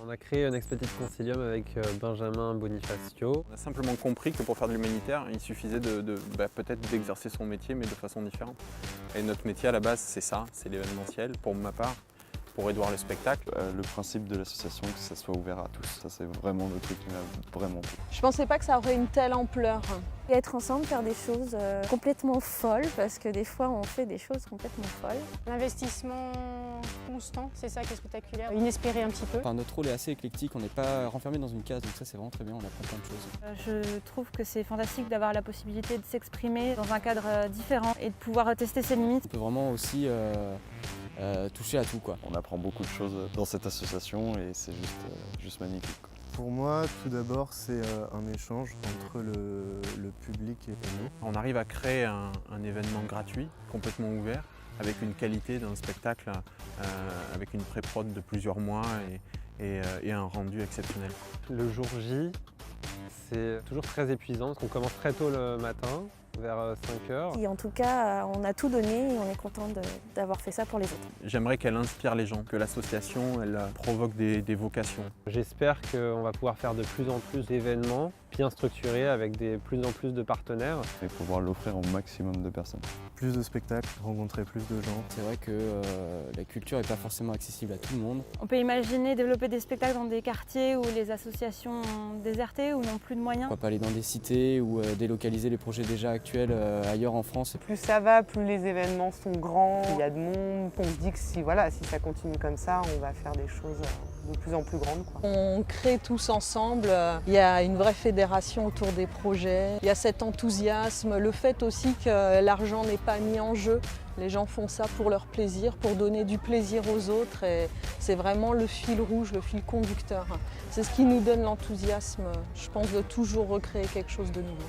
On a créé un Expedit Concilium avec Benjamin Bonifacio. On a simplement compris que pour faire de l'humanitaire, il suffisait peut-être d'exercer son métier, mais de façon différente. Et notre métier à la base, c'est ça, c'est l'événementiel, pour ma part, pour Édouard le spectacle. Le principe de l'association, que ça soit ouvert à tous, ça c'est vraiment le truc qui m'a vraiment plu. Je pensais pas que ça aurait une telle ampleur. Et être ensemble, faire des choses complètement folles, parce que des fois on fait des choses complètement folles. L'investissement constant, c'est ça qui est spectaculaire, inespéré un petit peu. Enfin, notre rôle est assez éclectique, on n'est pas renfermé dans une case, donc ça c'est vraiment très bien, on apprend plein de choses. Je trouve que c'est fantastique d'avoir la possibilité de s'exprimer dans un cadre différent et de pouvoir tester ses limites. On peut vraiment aussi toucher à tout, quoi. On apprend beaucoup de choses dans cette association et c'est juste magnifique, quoi. Pour moi, tout d'abord, c'est un échange entre le public et nous. On arrive à créer un événement gratuit, complètement ouvert, avec une qualité d'un spectacle, avec une pré-prod de plusieurs mois et un rendu exceptionnel. Le jour J, c'est toujours très épuisant parce qu'on commence très tôt le matin, vers 5 heures. Et en tout cas, on a tout donné et on est content d'avoir fait ça pour les autres. J'aimerais qu'elle inspire les gens, que l'association elle provoque des vocations. J'espère qu'on va pouvoir faire de plus en plus d'événements bien structurés avec de plus en plus de partenaires. Et pouvoir l'offrir au maximum de personnes. Plus de spectacles, rencontrer plus de gens. C'est vrai que la culture n'est pas forcément accessible à tout le monde. On peut imaginer développer des spectacles dans des quartiers où les associations ont déserté ou n'ont plus de moyens. Pourquoi pas aller dans des cités ou délocaliser les projets déjà actuels ailleurs en France. Plus ça va, plus les événements sont grands, il y a de monde. On se dit que si ça continue comme ça, on va faire des choses de plus en plus grandes, quoi. On crée tous ensemble, il y a une vraie fédération autour des projets, il y a cet enthousiasme, le fait aussi que l'argent n'est pas mis en jeu. Les gens font ça pour leur plaisir, pour donner du plaisir aux autres et c'est vraiment le fil rouge, le fil conducteur. C'est ce qui nous donne l'enthousiasme, je pense, de toujours recréer quelque chose de nouveau.